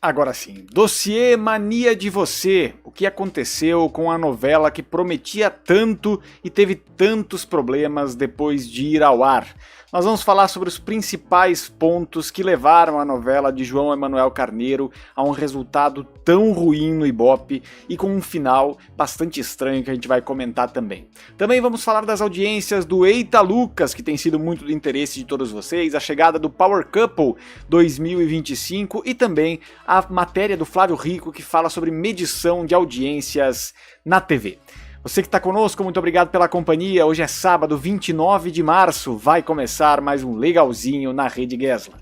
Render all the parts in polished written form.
Agora sim, Dossiê Mania de Você. O que aconteceu com a novela que prometia tanto e teve tantos problemas depois de ir ao ar? Nós vamos falar sobre os principais pontos que levaram a novela de João Emanuel Carneiro a um resultado tão ruim no Ibope e com um final bastante estranho que a gente vai comentar também. Também vamos falar das audiências do Eita Lucas, que tem sido muito do interesse de todos vocês, a chegada do Power Couple 2025 e também a matéria do Flávio Rico que fala sobre medição de audiências na TV. Você que está conosco, muito obrigado pela companhia. Hoje é sábado, 29 de março. Vai começar mais um Legalzinho na Rede Gesla.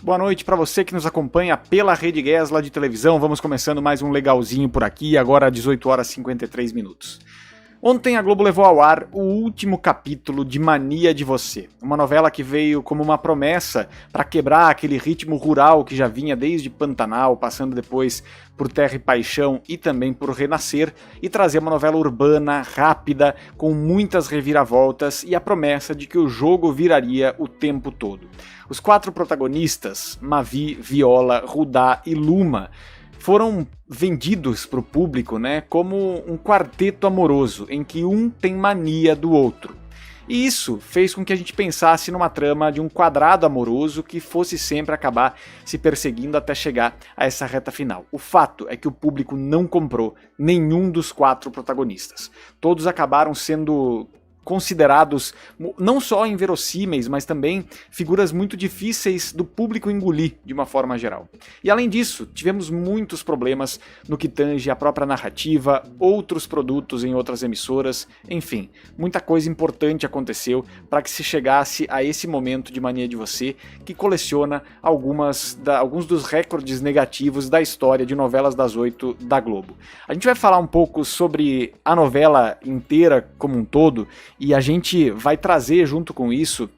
Boa noite para você que nos acompanha pela Rede Gesla de televisão. Vamos começando mais um Legalzinho por aqui, agora às 18 horas e 53 minutos. Ontem a Globo levou ao ar o último capítulo de Mania de Você, uma novela que veio como uma promessa para quebrar aquele ritmo rural que já vinha desde Pantanal, passando depois por Terra e Paixão e também por Renascer, e trazer uma novela urbana, rápida, com muitas reviravoltas e a promessa de que o jogo viraria o tempo todo. Os quatro protagonistas, Mavi, Viola, Rudá e Luma, foram vendidos para o público, né, como um quarteto amoroso, em que um tem mania do outro. E isso fez com que a gente pensasse numa trama de um quadrado amoroso que fosse sempre acabar se perseguindo até chegar a essa reta final. O fato é que o público não comprou nenhum dos quatro protagonistas. Todos acabaram sendo considerados não só inverossímeis, mas também figuras muito difíceis do público engolir de uma forma geral. E além disso, tivemos muitos problemas no que tange a própria narrativa, outros produtos em outras emissoras, enfim, muita coisa importante aconteceu para que se chegasse a esse momento de Mania de Você, que coleciona alguns dos recordes negativos da história de novelas das 8 da Globo. A gente vai falar um pouco sobre a novela inteira como um todo, e a gente vai trazer junto com isso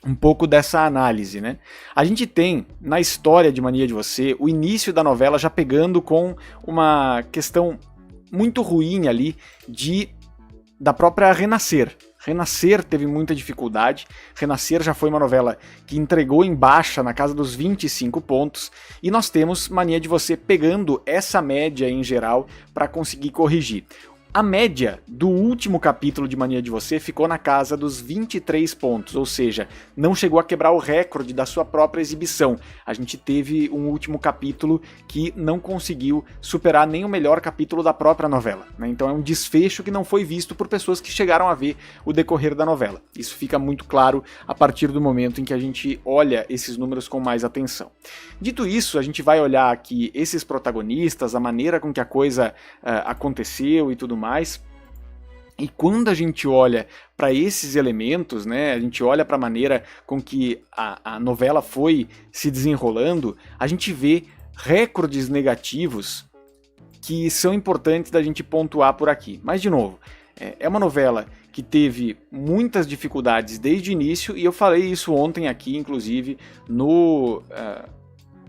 um pouco dessa análise, né? A gente tem, na história de Mania de Você, o início da novela já pegando com uma questão muito ruim ali da própria Renascer. Renascer teve muita dificuldade, Renascer já foi uma novela que entregou em baixa na casa dos 25 pontos, e nós temos Mania de Você pegando essa média em geral para conseguir corrigir. A média do último capítulo de Mania de Você ficou na casa dos 23 pontos, ou seja, não chegou a quebrar o recorde da sua própria exibição. A gente teve um último capítulo que não conseguiu superar nem o melhor capítulo da própria novela, né? Então é um desfecho que não foi visto por pessoas que chegaram a ver o decorrer da novela. Isso fica muito claro a partir do momento em que a gente olha esses números com mais atenção. Dito isso, a gente vai olhar aqui esses protagonistas, a maneira com que a coisa aconteceu e tudo mais. E quando a gente olha para esses elementos, né, a gente olha para a maneira com que a novela foi se desenrolando, a gente vê recordes negativos que são importantes da gente pontuar por aqui. Mas, de novo, É uma novela que teve muitas dificuldades desde o início, e eu falei isso ontem aqui, inclusive, no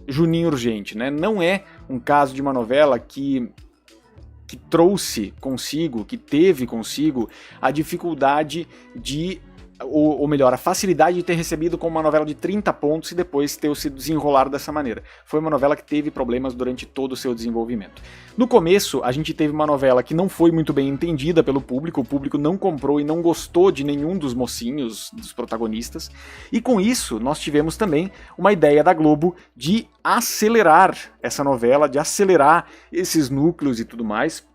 Juninho Urgente, né? Não é um caso de uma novela que trouxe consigo, que teve consigo a dificuldade de, ou melhor, a facilidade de ter recebido como uma novela de 30 pontos e depois ter se desenrolado dessa maneira. Foi uma novela que teve problemas durante todo o seu desenvolvimento. No começo, a gente teve uma novela que não foi muito bem entendida pelo público, o público não comprou e não gostou de nenhum dos mocinhos, dos protagonistas, e com isso nós tivemos também uma ideia da Globo de acelerar essa novela, de acelerar esses núcleos e tudo mais,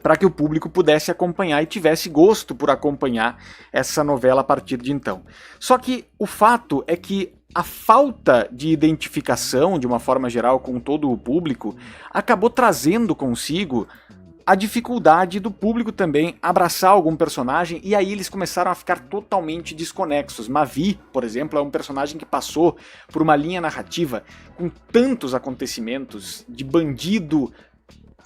para que o público pudesse acompanhar e tivesse gosto por acompanhar essa novela a partir de então. Só que o fato é que a falta de identificação, de uma forma geral, com todo o público, acabou trazendo consigo a dificuldade do público também abraçar algum personagem, e aí eles começaram a ficar totalmente desconexos. Mavi, por exemplo, é um personagem que passou por uma linha narrativa com tantos acontecimentos de bandido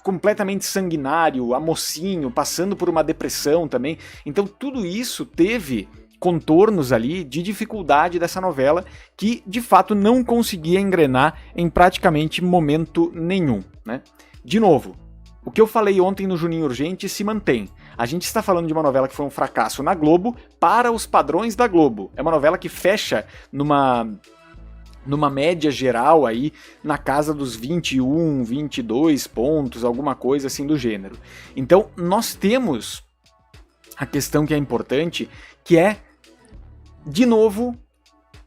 completamente sanguinário, a mocinho, passando por uma depressão também. Então tudo isso teve contornos ali de dificuldade dessa novela que de fato não conseguia engrenar em praticamente momento nenhum, né? De novo, o que eu falei ontem no Juninho Urgente se mantém. A gente está falando de uma novela que foi um fracasso na Globo para os padrões da Globo. É uma novela que fecha numa média geral aí, na casa dos 21, 22 pontos, alguma coisa assim do gênero. Então, nós temos a questão que é importante, que é, de novo,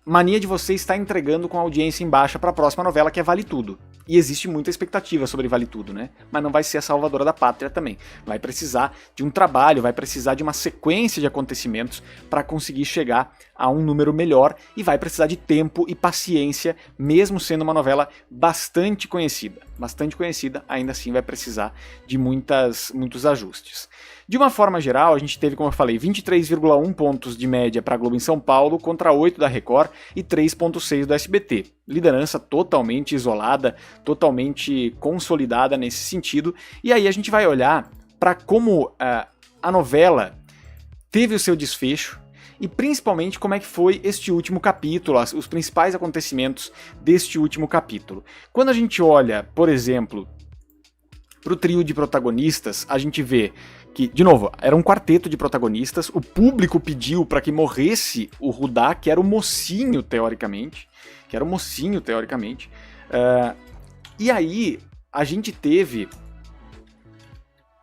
mania de você estar entregando com audiência em baixa para a próxima novela, que é Vale Tudo. E existe muita expectativa sobre Vale Tudo, né? Mas não vai ser a salvadora da pátria também. Vai precisar de um trabalho, vai precisar de uma sequência de acontecimentos para conseguir chegar a um número melhor, e vai precisar de tempo e paciência, mesmo sendo uma novela bastante conhecida. Bastante conhecida, ainda assim vai precisar de muitos ajustes. De uma forma geral, a gente teve, como eu falei, 23,1 pontos de média para a Globo em São Paulo, contra 8 da Record e 3,6 do SBT. Liderança totalmente isolada, totalmente consolidada nesse sentido. E aí a gente vai olhar para como a novela teve o seu desfecho e principalmente como é que foi este último capítulo, os principais acontecimentos deste último capítulo. Quando a gente olha, por exemplo, para o trio de protagonistas, a gente vê que, de novo, era um quarteto de protagonistas, o público pediu para que morresse o Rudá, que era o mocinho, teoricamente. E aí, a gente teve,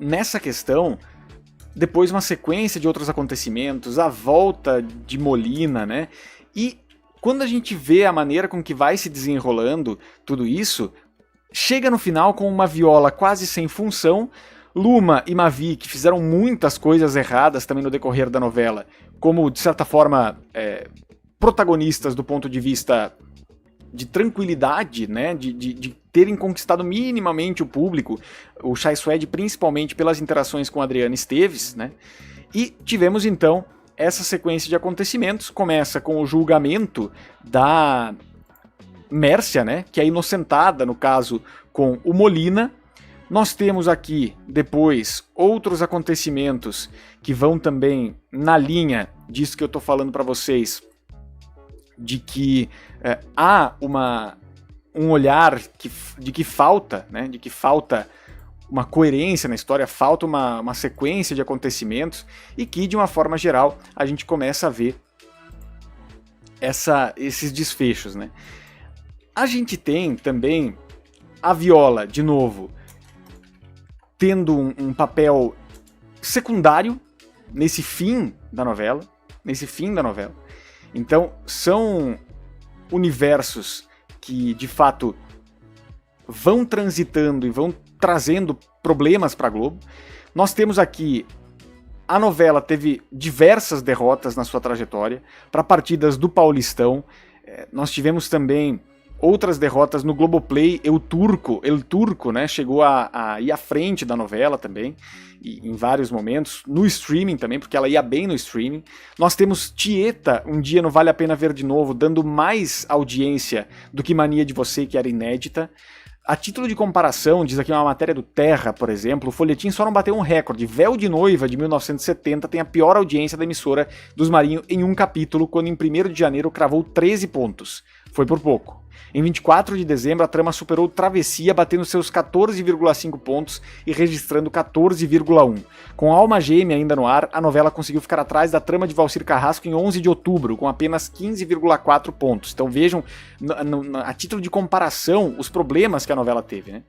nessa questão, depois uma sequência de outros acontecimentos, a volta de Molina, né? E quando a gente vê a maneira com que vai se desenrolando tudo isso, chega no final com uma Viola quase sem função, Luma e Mavi, que fizeram muitas coisas erradas também no decorrer da novela, como, de certa forma, protagonistas do ponto de vista de tranquilidade, né, de terem conquistado minimamente o público, o Chay Suede principalmente pelas interações com Adriana Esteves, né, e tivemos então essa sequência de acontecimentos. Começa com o julgamento da Mércia, né, que é inocentada, no caso, com o Molina. Nós temos aqui, depois, outros acontecimentos que vão também na linha disso que eu estou falando para vocês, de que há um olhar de que falta, né, de que falta uma coerência na história, falta uma sequência de acontecimentos, e que, de uma forma geral, a gente começa a ver esses desfechos, né. A gente tem também a Viola, de novo, tendo um papel secundário nesse fim da novela. Então, são universos que, de fato, vão transitando e vão trazendo problemas para a Globo. Nós temos aqui, a novela teve diversas derrotas na sua trajetória, para partidas do Paulistão. Nós tivemos também outras derrotas no Globoplay. El Turco, né, chegou a ir à frente da novela também, em vários momentos, no streaming também, porque ela ia bem no streaming. Nós temos Tieta, um dia não vale a pena ver de novo, dando mais audiência do que Mania de Você, que era inédita. A título de comparação, diz aqui uma matéria do Terra, por exemplo, o folhetim só não bateu um recorde. Véu de Noiva, de 1970, tem a pior audiência da emissora dos Marinho em um capítulo, quando em 1º de janeiro cravou 13 pontos. Foi por pouco. Em 24 de dezembro, a trama superou Travessia, batendo seus 14,5 pontos e registrando 14,1. Com Alma Gêmea ainda no ar, a novela conseguiu ficar atrás da trama de Valcir Carrasco em 11 de outubro, com apenas 15,4 pontos. Então vejam, a título de comparação, os problemas que a novela teve, né?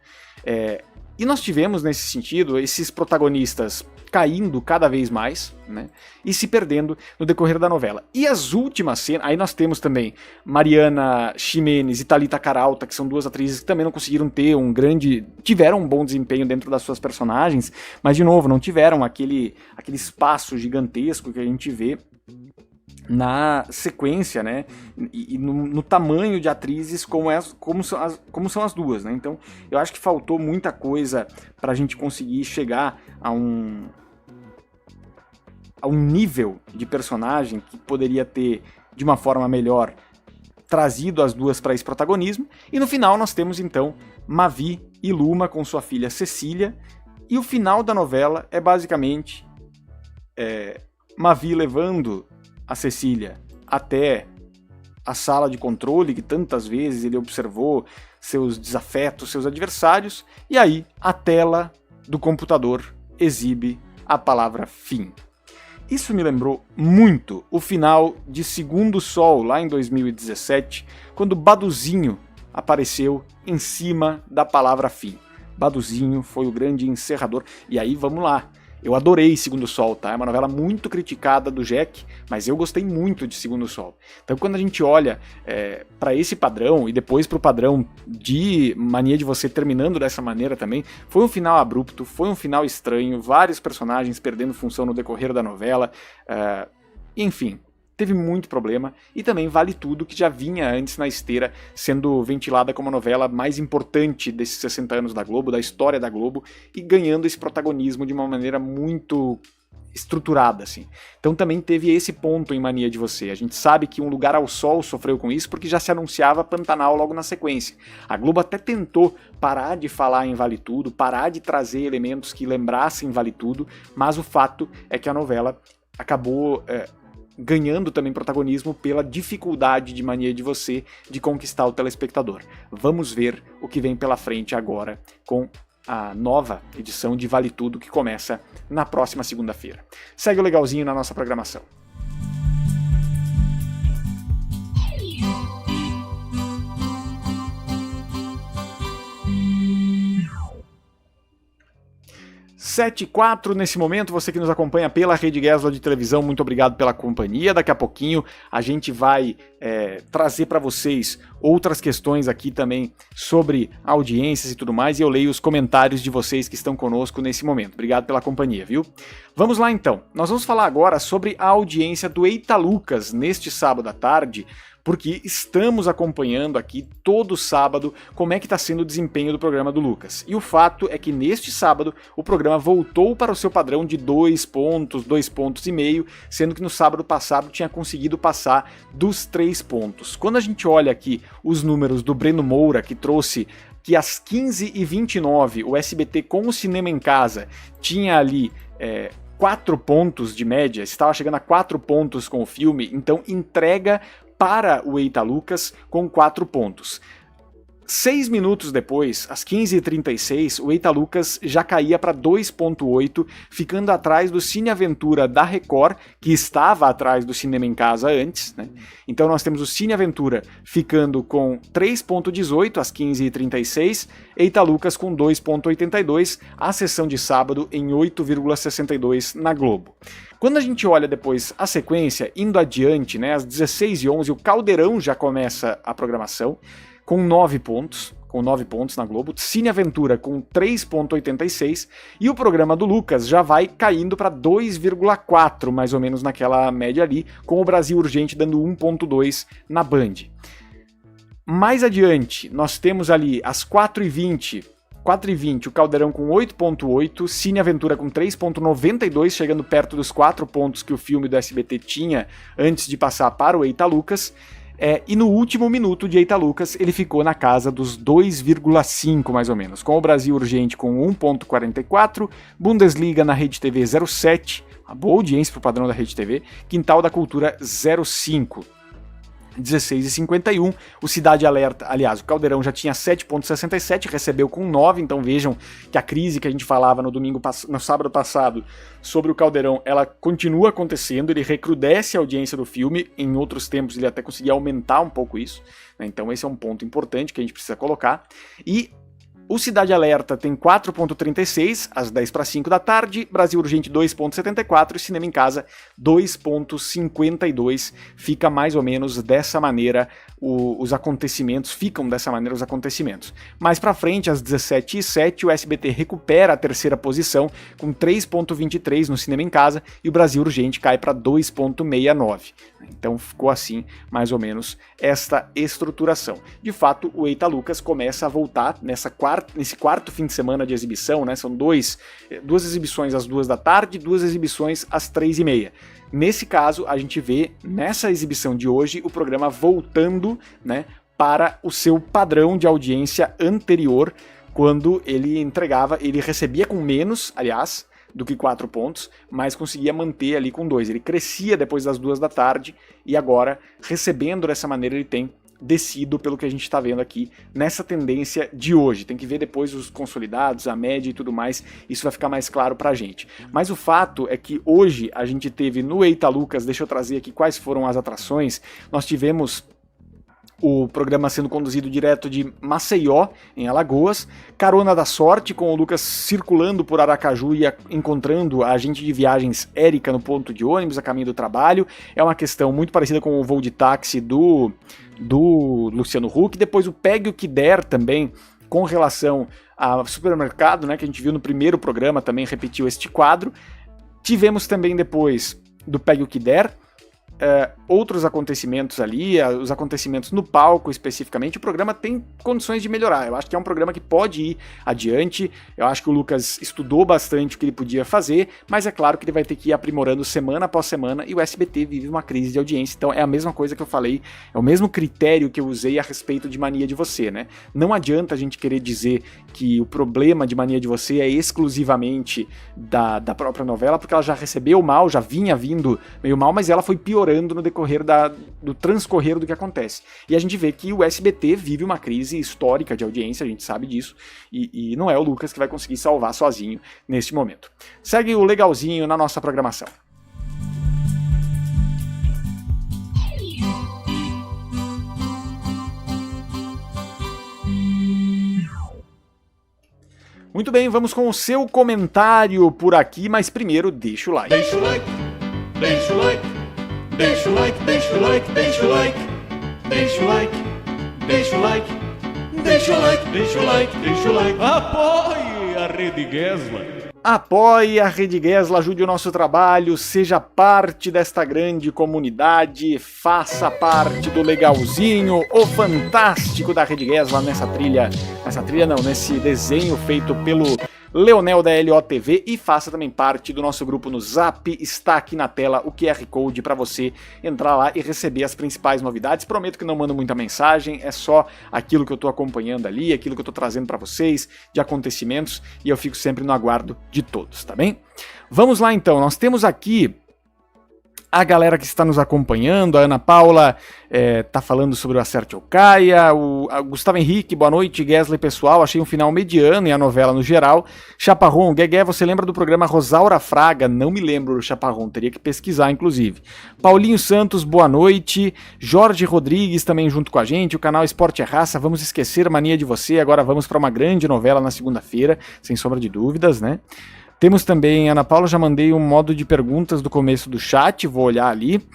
E nós tivemos, nesse sentido, esses protagonistas caindo cada vez mais, né, e se perdendo no decorrer da novela. E as últimas cenas, aí nós temos também Mariana Ximenes e Thalita Caralta, que são duas atrizes que também não conseguiram ter tiveram um bom desempenho dentro das suas personagens, mas de novo, não tiveram aquele espaço gigantesco que a gente vê na sequência, né, e no tamanho de atrizes como são as duas, né? Então eu acho que faltou muita coisa para a gente conseguir chegar a um nível de personagem que poderia ter, de uma forma melhor, trazido as duas para esse protagonismo. E no final nós temos então Mavi e Luma com sua filha Cecília, e o final da novela é basicamente Mavi levando a Cecília até a sala de controle, que tantas vezes ele observou seus desafetos, seus adversários, e aí a tela do computador exibe a palavra fim. Isso me lembrou muito o final de Segundo Sol, lá em 2017, quando Baduzinho apareceu em cima da palavra fim. Baduzinho foi o grande encerrador, e aí vamos lá. Eu adorei Segundo Sol, tá? É uma novela muito criticada do Jack, mas eu gostei muito de Segundo Sol. Então quando a gente olha para esse padrão, e depois para o padrão de Mania de Você terminando dessa maneira também, foi um final abrupto, foi um final estranho, vários personagens perdendo função no decorrer da novela, enfim, teve muito problema, e também Vale Tudo, que já vinha antes na esteira sendo ventilada como a novela mais importante desses 60 anos da Globo, da história da Globo, e ganhando esse protagonismo de uma maneira muito estruturada, assim. Então também teve esse ponto em Mania de Você. A gente sabe que Um Lugar ao Sol sofreu com isso porque já se anunciava Pantanal logo na sequência. A Globo até tentou parar de falar em Vale Tudo, parar de trazer elementos que lembrassem Vale Tudo, mas o fato é que a novela acabou ganhando também protagonismo pela dificuldade de Mania de Você de conquistar o telespectador. Vamos ver o que vem pela frente agora com a nova edição de Vale Tudo, que começa na próxima segunda-feira. Segue o legalzinho na nossa programação. Sete e 4 nesse momento, você que nos acompanha pela Rede Gesla de televisão, muito obrigado pela companhia. Daqui a pouquinho a gente vai trazer para vocês outras questões aqui também sobre audiências e tudo mais, e eu leio os comentários de vocês que estão conosco nesse momento. Obrigado pela companhia, viu? Vamos lá então, nós vamos falar agora sobre a audiência do Eita Lucas neste sábado à tarde, porque estamos acompanhando aqui todo sábado como é que está sendo o desempenho do programa do Lucas. E o fato é que neste sábado o programa voltou para o seu padrão de 2 pontos, 2,5 pontos, sendo que no sábado passado tinha conseguido passar dos 3 pontos. Quando a gente olha aqui os números do Breno Moura, que trouxe que às 15h29 o SBT com o Cinema em Casa tinha ali 4 pontos de média, estava chegando a 4 pontos com o filme, então entrega para o Eita Lucas com 4 pontos. 6 minutos depois, às 15h36, o Eita Lucas já caía para 2,8, ficando atrás do Cine Aventura da Record, que estava atrás do Cinema em Casa antes, né? Então nós temos o Cine Aventura ficando com 3,18 às 15h36, Eita Lucas com 2,82, a sessão de sábado em 8,62 na Globo. Quando a gente olha depois a sequência, indo adiante, né, às 16h11, o Caldeirão já começa a programação, com 9 pontos na Globo, Cine Aventura com 3,86, e o programa do Lucas já vai caindo para 2,4, mais ou menos naquela média ali, com o Brasil Urgente dando 1,2 na Band. Mais adiante, nós temos ali às 4h20, o Caldeirão com 8,8, Cine Aventura com 3,92, chegando perto dos 4 pontos que o filme do SBT tinha antes de passar para o Eita Lucas. E no último minuto de Eita Lucas, ele ficou na casa dos 2,5 mais ou menos, com o Brasil Urgente com 1,44, Bundesliga na Rede TV 0,7, uma boa audiência para o padrão da Rede TV, Quintal da Cultura 0,5. 16h51, o Cidade Alerta, aliás, o Caldeirão já tinha 7,67, recebeu com 9, então vejam que a crise que a gente falava no sábado passado sobre o Caldeirão, ela continua acontecendo, ele recrudesce a audiência do filme, em outros tempos ele até conseguia aumentar um pouco isso, né? Então esse é um ponto importante que a gente precisa colocar, e o Cidade Alerta tem 4,36 às 10:05 da tarde, Brasil Urgente 2,74 e Cinema em Casa 2,52. Fica mais ou menos dessa maneira os acontecimentos, Mais pra frente, às 17h07, o SBT recupera a terceira posição com 3,23 no Cinema em Casa e o Brasil Urgente cai para 2,69. Então ficou assim, mais ou menos, esta estruturação. De fato, o Eita Lucas começa a voltar nesse quarto fim de semana de exibição, né? São duas exibições às 2 da tarde, 2 exibições às 3h30. Nesse caso, a gente vê, nessa exibição de hoje, o programa voltando, né, para o seu padrão de audiência anterior, quando ele recebia com menos, aliás, do que 4 pontos, mas conseguia manter ali com 2. Ele crescia depois das 2 da tarde e agora, recebendo dessa maneira, ele tem descido pelo que a gente está vendo aqui nessa tendência de hoje. Tem que ver depois os consolidados, a média e tudo mais, isso vai ficar mais claro pra gente. Mas o fato é que hoje a gente teve no Eita Lucas, deixa eu trazer aqui quais foram as atrações, nós tivemos o programa sendo conduzido direto de Maceió, em Alagoas, Carona da Sorte, com o Lucas circulando por Aracaju e encontrando a agente de viagens Érica no ponto de ônibus a caminho do trabalho. É uma questão muito parecida com o voo de táxi do Luciano Huck. Depois o Pegue o que Der também, com relação ao supermercado, né, que a gente viu no primeiro programa, também repetiu este quadro. Tivemos também depois do Pegue o que Der, outros acontecimentos ali, os acontecimentos no palco especificamente. O programa tem condições de melhorar. Eu acho que é um programa que pode ir adiante. Eu acho que o Lucas estudou bastante o que ele podia fazer, mas é claro que ele vai ter que ir aprimorando semana após semana, e o SBT vive uma crise de audiência. Então é a mesma coisa que eu falei, é o mesmo critério que eu usei a respeito de Mania de Você, né? Não adianta a gente querer dizer que o problema de Mania de Você é exclusivamente da própria novela, porque ela já recebeu mal, já vinha vindo meio mal, mas ela foi piorando no decorrer do transcorrer do que acontece. E a gente vê que o SBT vive uma crise histórica de audiência, a gente sabe disso, e não é o Lucas que vai conseguir salvar sozinho neste momento. Segue o legalzinho na nossa programação. Muito bem, vamos com o seu comentário por aqui, mas primeiro deixa o like. Deixa o like, deixa o like. Deixa o like, deixa o like, deixa o like, deixa o like, deixa o like, deixa o like, deixa o like, deixa o like. Apoie a Rede Gesla. Apoie a Rede Gesla, ajude o nosso trabalho, seja parte desta grande comunidade, faça parte do legalzinho, o fantástico da Rede Gesla nesse desenho feito pelo Leonel da LOTV, e faça também parte do nosso grupo no Zap. Está aqui na tela o QR Code para você entrar lá e receber as principais novidades. Prometo que não mando muita mensagem, é só aquilo que eu estou acompanhando ali, aquilo que eu estou trazendo para vocês de acontecimentos, e eu fico sempre no aguardo de todos, tá bem? Vamos lá então, nós temos aqui a galera que está nos acompanhando. A Ana Paula tá falando sobre o Acerte ou Caia, o Gustavo Henrique, boa noite, Gesla e pessoal, achei um final mediano e a novela no geral. Chaparrão, Guegué, você lembra do programa Rosaura Fraga? Não me lembro do Chaparrão, teria que pesquisar inclusive. Paulinho Santos, boa noite. Jorge Rodrigues também junto com a gente, o canal Esporte é Raça, vamos esquecer Mania de Você, agora vamos para uma grande novela na segunda-feira, sem sombra de dúvidas, né? Temos também, Ana Paula, já mandei um modo de perguntas do começo do chat, vou olhar ali.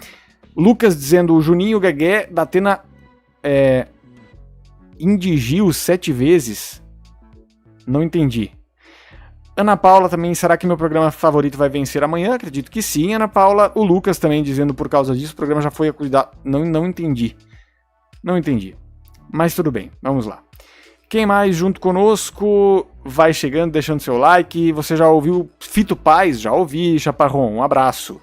Lucas dizendo, o Juninho Guegué da Atena indigiu 7 vezes. Não entendi. Ana Paula também, será que meu programa favorito vai vencer amanhã? Acredito que sim, Ana Paula. O Lucas também dizendo, por causa disso, o programa já foi acusado. Não entendi. Não entendi. Mas tudo bem, vamos lá. Quem mais junto conosco? Vai chegando, deixando seu like. Você já ouviu Fito Paz? Já ouvi, Chaparrão. Um abraço.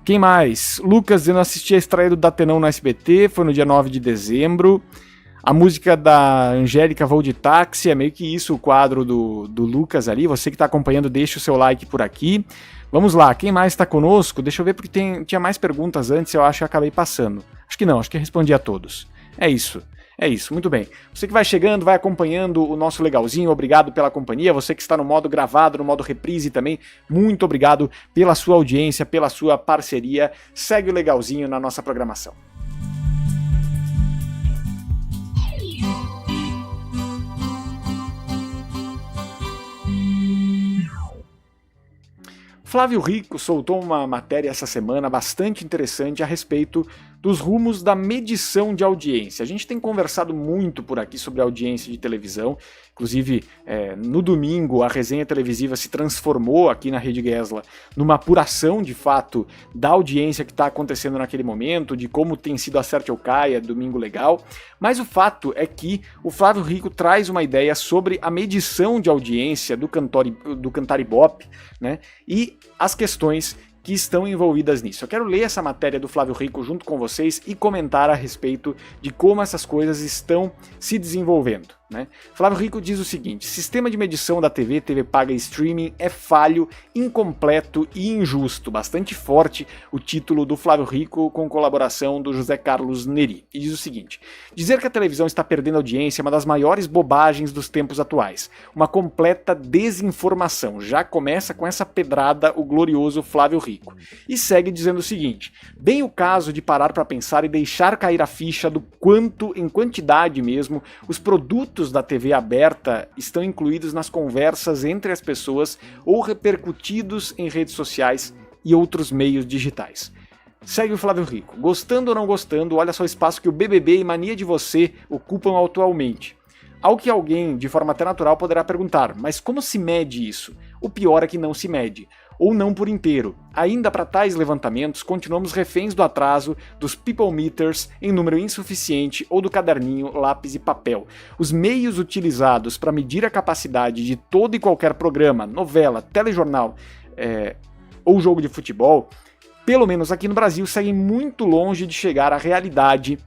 Quem mais? Lucas dizendo: assisti a estreia do Datenão no SBT, foi no dia 9 de dezembro. A música da Angélica Voo de Táxi, é meio que isso o quadro do Lucas ali. Você que está acompanhando, deixa o seu like por aqui. Vamos lá, quem mais está conosco? Deixa eu ver porque tinha mais perguntas antes, eu acho que eu acabei passando. Acho que não, acho que respondi a todos. É isso, muito bem. Você que vai chegando, vai acompanhando o nosso legalzinho, obrigado pela companhia. Você que está no modo gravado, no modo reprise também, muito obrigado pela sua audiência, pela sua parceria. Segue o legalzinho na nossa programação. Flávio Rico soltou uma matéria essa semana bastante interessante a respeito dos rumos da medição de audiência. A gente tem conversado muito por aqui sobre audiência de televisão, inclusive no domingo a resenha televisiva se transformou aqui na Rede Gesla numa apuração de fato da audiência que está acontecendo naquele momento, de como tem sido Acerte ou Caia, Domingo Legal, mas o fato é que o Flávio Rico traz uma ideia sobre a medição de audiência do Cantar Ibope, né, e as questões que estão envolvidas nisso. Eu quero ler essa matéria do Flávio Rico junto com vocês e comentar a respeito de como essas coisas estão se desenvolvendo, né? Flávio Rico diz o seguinte: sistema de medição da TV paga e streaming é falho, incompleto e injusto. Bastante forte o título do Flávio Rico com colaboração do José Carlos Neri. E diz o seguinte: dizer que a televisão está perdendo audiência é uma das maiores bobagens dos tempos atuais. Uma completa desinformação. Já começa com essa pedrada o glorioso Flávio Rico. E segue dizendo o seguinte: bem o caso de parar para pensar e deixar cair a ficha do quanto, em quantidade mesmo, os produtos da TV aberta estão incluídos nas conversas entre as pessoas ou repercutidos em redes sociais e outros meios digitais. Segue o Flávio Rico. Gostando ou não gostando, olha só o espaço que o BBB e Mania de Você ocupam atualmente. Ao que alguém, de forma até natural, poderá perguntar: mas como se mede isso? O pior é que não se mede. Ou não por inteiro. Ainda para tais levantamentos, continuamos reféns do atraso, dos people meters em número insuficiente ou do caderninho, lápis e papel. Os meios utilizados para medir a capacidade de todo e qualquer programa, novela, telejornal ou jogo de futebol, pelo menos aqui no Brasil, seguem muito longe de chegar à realidade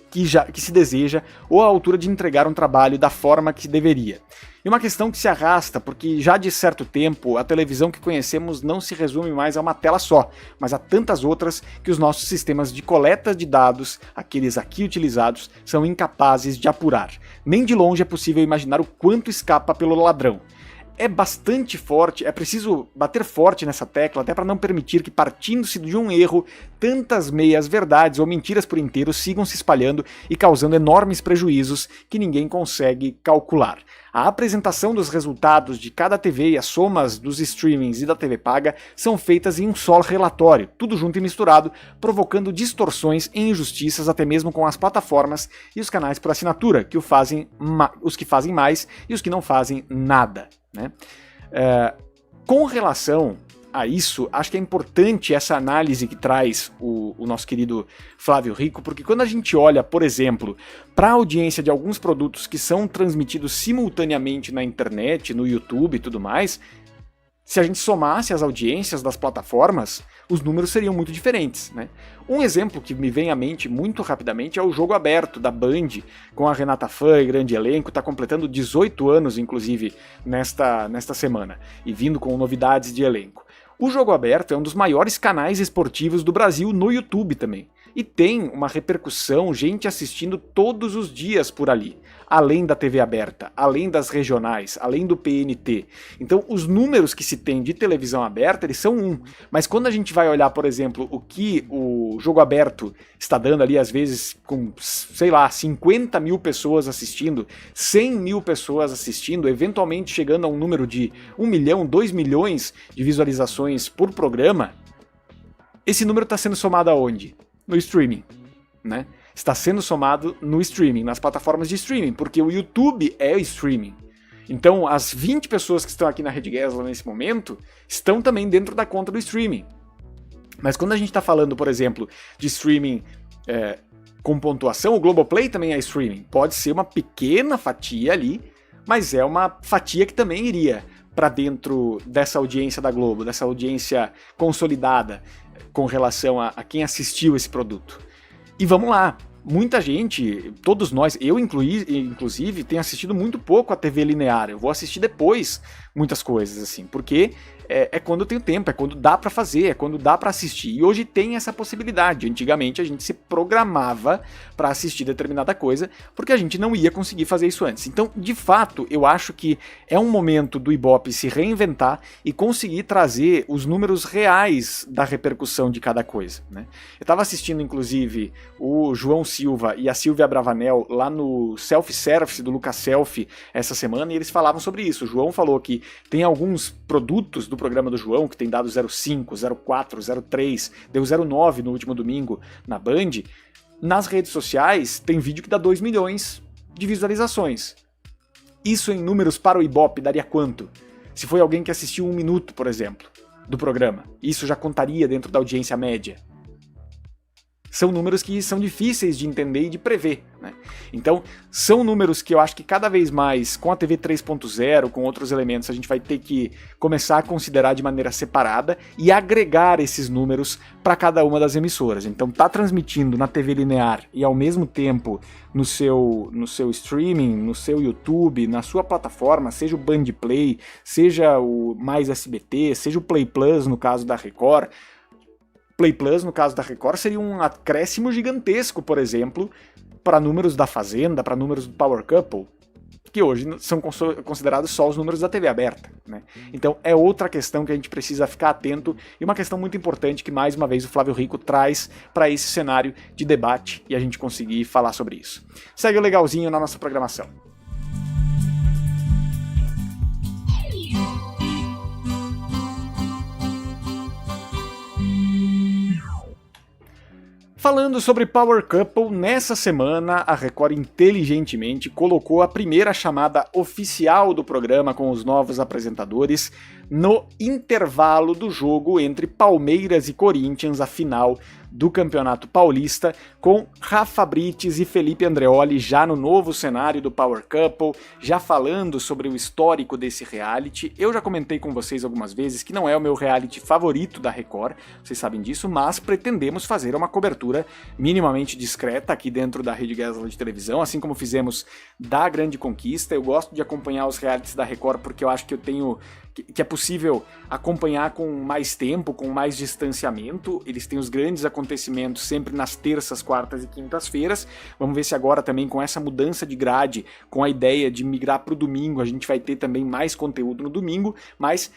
que se deseja ou à altura de entregar um trabalho da forma que deveria. E uma questão que se arrasta, porque já de certo tempo a televisão que conhecemos não se resume mais a uma tela só, mas a tantas outras que os nossos sistemas de coleta de dados, aqueles aqui utilizados, são incapazes de apurar. Nem de longe é possível imaginar o quanto escapa pelo ladrão. É bastante forte, é preciso bater forte nessa tecla até para não permitir que, partindo-se de um erro, tantas meias-verdades ou mentiras por inteiro sigam se espalhando e causando enormes prejuízos que ninguém consegue calcular. A apresentação dos resultados de cada TV e as somas dos streamings e da TV paga são feitas em um só relatório, tudo junto e misturado, provocando distorções e injustiças até mesmo com as plataformas e os canais por assinatura, que os que fazem mais e os que não fazem nada, né? Com relação a isso, acho que é importante essa análise que traz o nosso querido Flávio Rico, porque quando a gente olha, por exemplo, para a audiência de alguns produtos que são transmitidos simultaneamente na internet, no YouTube e tudo mais, se a gente somasse as audiências das plataformas, os números seriam muito diferentes, né? Um exemplo que me vem à mente muito rapidamente é o Jogo Aberto, da Band, com a Renata Fã e grande elenco, está completando 18 anos, inclusive, nesta semana, e vindo com novidades de elenco. O Jogo Aberto é um dos maiores canais esportivos do Brasil no YouTube também, e tem uma repercussão, gente assistindo todos os dias por ali, além da TV aberta, além das regionais, além do PNT. Então os números que se tem de televisão aberta, eles são mas quando a gente vai olhar, por exemplo, o que o Jogo Aberto está dando ali, às vezes com, sei lá, 50 mil pessoas assistindo, 100 mil pessoas assistindo, eventualmente chegando a um número de 1 milhão, 2 milhões de visualizações por programa, esse número está sendo somado aonde? No streaming, né? Está sendo somado no streaming, nas plataformas de streaming, porque o YouTube é o streaming. Então, as 20 pessoas que estão aqui na Rede Gesla nesse momento estão também dentro da conta do streaming. Mas quando a gente está falando, por exemplo, de streaming com pontuação, o Globoplay também é streaming. Pode ser uma pequena fatia ali, mas é uma fatia que também iria para dentro dessa audiência da Globo, dessa audiência consolidada. com relação a quem assistiu esse produto. E vamos lá, muita gente, todos nós, eu inclusive, tenho assistido muito pouco a TV linear. Eu vou assistir depois muitas coisas, assim, porque é quando eu tenho tempo, é quando dá pra fazer, é quando dá pra assistir. E hoje tem essa possibilidade. Antigamente a gente se programava pra assistir determinada coisa, porque a gente não ia conseguir fazer isso antes. Então, de fato, eu acho que é um momento do Ibope se reinventar e conseguir trazer os números reais da repercussão de cada coisa, né? Eu tava assistindo, inclusive, o João Silva e a Silvia Bravanel lá no Self-Service do Lucas Selfie essa semana, e eles falavam sobre isso. O João falou que tem alguns produtos do programa do João que tem dado 0,5, 0,4, 0,3, deu 0,9 no último domingo na Band. Nas redes sociais tem vídeo que dá 2 milhões de visualizações. Isso em números para o Ibope daria quanto? Se foi alguém que assistiu 1 minuto, por exemplo, do programa, isso já contaria dentro da audiência média. São números que são difíceis de entender e de prever, né? Então, são números que eu acho que cada vez mais, com a TV 3.0, com outros elementos, a gente vai ter que começar a considerar de maneira separada e agregar esses números para cada uma das emissoras. Então, tá transmitindo na TV linear e ao mesmo tempo no seu streaming, no seu YouTube, na sua plataforma, seja o Band Play, seja o Mais SBT, seja o Play Plus no caso da Record. Play Plus, no caso da Record, seria um acréscimo gigantesco, por exemplo, para números da Fazenda, para números do Power Couple, que hoje são considerados só os números da TV aberta, né? Então é outra questão que a gente precisa ficar atento e uma questão muito importante que, mais uma vez, o Flávio Rico traz para esse cenário de debate e a gente conseguir falar sobre isso. Segue o legalzinho na nossa programação. Falando sobre Power Couple, nessa semana a Record inteligentemente colocou a primeira chamada oficial do programa com os novos apresentadores no intervalo do jogo entre Palmeiras e Corinthians, a final do Campeonato Paulista, com Rafa Brites e Felipe Andreoli já no novo cenário do Power Couple, já falando sobre o histórico desse reality. Eu já comentei com vocês algumas vezes que não é o meu reality favorito da Record, vocês sabem disso, mas pretendemos fazer uma cobertura minimamente discreta aqui dentro da Rede Gessler de televisão, assim como fizemos da Grande Conquista. Eu gosto de acompanhar os realities da Record porque eu acho que que é possível acompanhar com mais tempo, com mais distanciamento. Eles têm os grandes acontecimentos sempre nas terças, quartas e quintas-feiras. Vamos ver se agora também com essa mudança de grade, com a ideia de migrar para o domingo, a gente vai ter também mais conteúdo no domingo, mas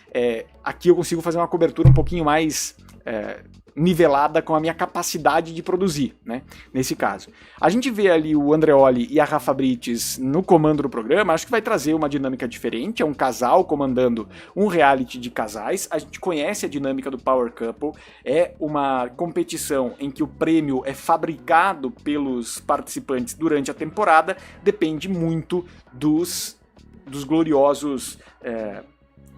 aqui eu consigo fazer uma cobertura um pouquinho mais nivelada com a minha capacidade de produzir, né? Nesse caso. A gente vê ali o Andreoli e a Rafa Brites no comando do programa, acho que vai trazer uma dinâmica diferente, é um casal comandando um reality de casais, a gente conhece a dinâmica do Power Couple, é uma competição em que o prêmio é fabricado pelos participantes durante a temporada, depende muito dos gloriosos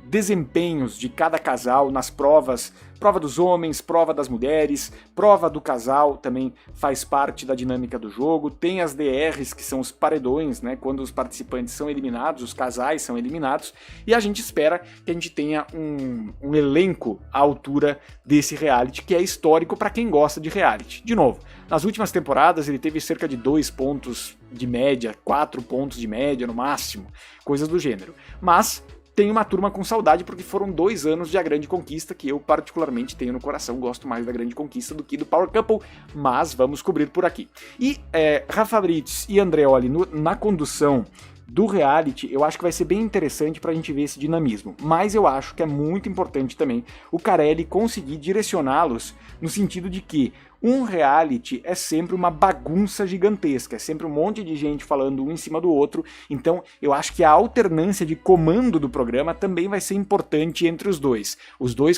desempenhos de cada casal nas provas, prova dos homens, prova das mulheres, prova do casal também faz parte da dinâmica do jogo, tem as DRs, que são os paredões, né, quando os participantes são eliminados, os casais são eliminados, e a gente espera que a gente tenha um elenco à altura desse reality, que é histórico para quem gosta de reality. De novo, nas últimas temporadas ele teve cerca de 2 pontos de média, 4 pontos de média no máximo, coisas do gênero, mas tem uma turma com saudade porque foram 2 anos de A Grande Conquista que eu particularmente tenho no coração, gosto mais da Grande Conquista do que do Power Couple, mas vamos cobrir por aqui. E Rafa Brites e Andreoli na condução do reality, eu acho que vai ser bem interessante pra gente ver esse dinamismo, mas eu acho que é muito importante também o Carelli conseguir direcioná-los no sentido de que um reality é sempre uma bagunça gigantesca, é sempre um monte de gente falando um em cima do outro, então eu acho que a alternância de comando do programa também vai ser importante entre os dois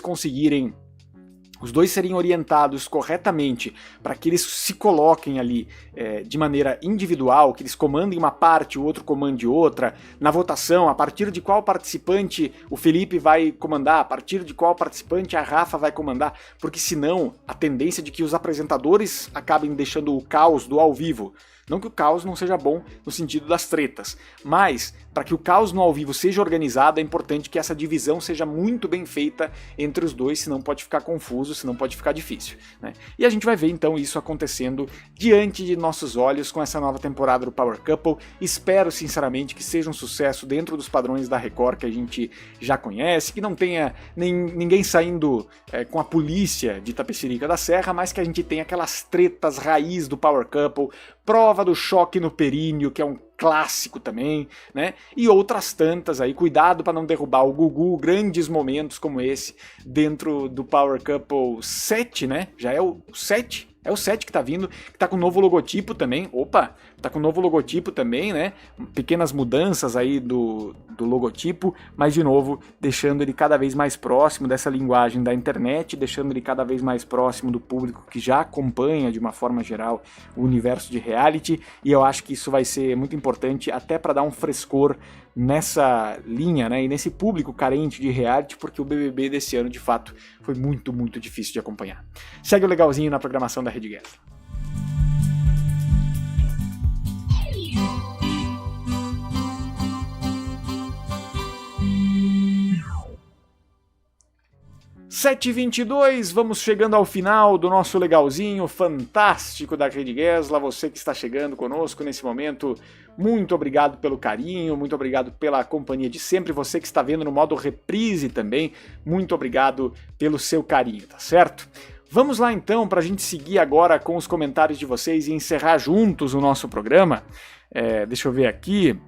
conseguirem, os dois serem orientados corretamente para que eles se coloquem ali de maneira individual, que eles comandem uma parte, o outro comande outra, na votação, a partir de qual participante o Felipe vai comandar, a partir de qual participante a Rafa vai comandar, porque senão a tendência de que os apresentadores acabem deixando o caos do ao vivo. Não que o caos não seja bom no sentido das tretas, mas para que o caos no ao vivo seja organizado, é importante que essa divisão seja muito bem feita entre os dois, senão pode ficar confuso, senão pode ficar difícil, né? E a gente vai ver então isso acontecendo diante de nossos olhos com essa nova temporada do Power Couple. Espero sinceramente que seja um sucesso dentro dos padrões da Record que a gente já conhece, que não tenha ninguém saindo com a polícia de Tapecerica da Serra, mas que a gente tenha aquelas tretas raiz do Power Couple, prova do choque no períneo, que é um clássico também, né? E outras tantas aí, cuidado para não derrubar o Gugu, grandes momentos como esse dentro do Power Couple 7, né? Já é o 7? É o 7 que tá vindo, que tá com um novo logotipo também. Opa, tá com um novo logotipo também, né? Pequenas mudanças aí do logotipo, mas de novo, deixando ele cada vez mais próximo dessa linguagem da internet, deixando ele cada vez mais próximo do público que já acompanha, de uma forma geral, o universo de reality, e eu acho que isso vai ser muito importante até para dar um frescor nessa linha, né, e nesse público carente de reality, porque o BBB desse ano, de fato, foi muito, muito difícil de acompanhar. Segue o legalzinho na programação da Rede Gessler. Sete 7h22, vamos chegando ao final do nosso legalzinho fantástico da Rede Gessler. Você que está chegando conosco nesse momento, muito obrigado pelo carinho, muito obrigado pela companhia de sempre. Você que está vendo no modo reprise também, muito obrigado pelo seu carinho, tá certo? Vamos lá então para a gente seguir agora com os comentários de vocês e encerrar juntos o nosso programa. Deixa eu ver aqui.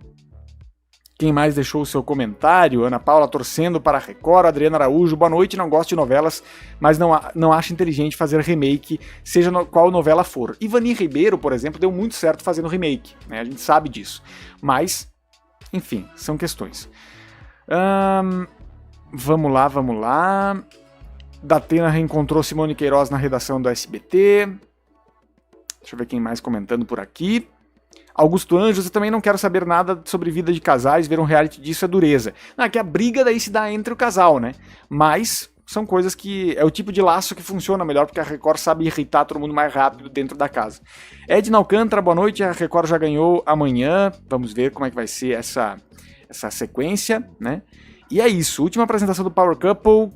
Quem mais deixou o seu comentário? Ana Paula torcendo para a Record, Adriana Araújo, boa noite, não gosto de novelas, mas não acho inteligente fazer remake, seja qual novela for. Ivani Ribeiro, por exemplo, deu muito certo fazendo remake, né? A gente sabe disso. Mas, enfim, são questões. Vamos lá. Datena reencontrou Simone Queiroz na redação do SBT. Deixa eu ver quem mais comentando por aqui. Augusto Anjos, eu também não quero saber nada sobre vida de casais, ver um reality disso é dureza. Não, é que a briga daí se dá entre o casal, né? Mas são coisas que... é o tipo de laço que funciona melhor, porque a Record sabe irritar todo mundo mais rápido dentro da casa. Edna Alcântara, boa noite, a Record já ganhou amanhã, vamos ver como é que vai ser essa sequência, né? E é isso, última apresentação do Power Couple...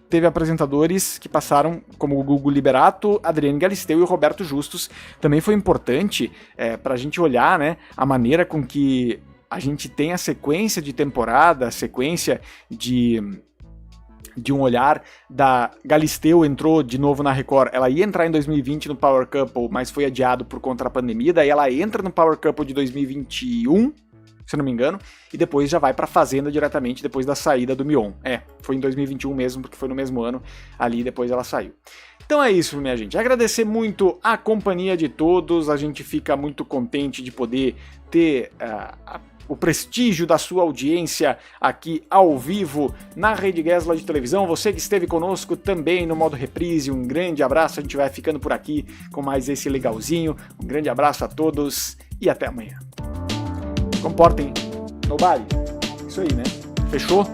Teve apresentadores que passaram como o Gugu Liberato, Adriane Galisteu e o Roberto Justus. Também foi importante para a gente olhar, né, a maneira com que a gente tem a sequência de temporada, a sequência de um olhar da Galisteu entrou de novo na Record. Ela ia entrar em 2020 no Power Couple, mas foi adiado por conta da pandemia. Daí ela entra no Power Couple de 2021, se eu não me engano, e depois já vai pra Fazenda diretamente depois da saída do Mion. Foi em 2021 mesmo, porque foi no mesmo ano ali, depois ela saiu. Então é isso, minha gente. Agradecer muito a companhia de todos, a gente fica muito contente de poder ter o prestígio da sua audiência aqui ao vivo na Rede Gessler de televisão. Você que esteve conosco também no modo reprise, um grande abraço, a gente vai ficando por aqui com mais esse legalzinho. Um grande abraço a todos e até amanhã. Comportem, nobody. Isso aí, né? Fechou?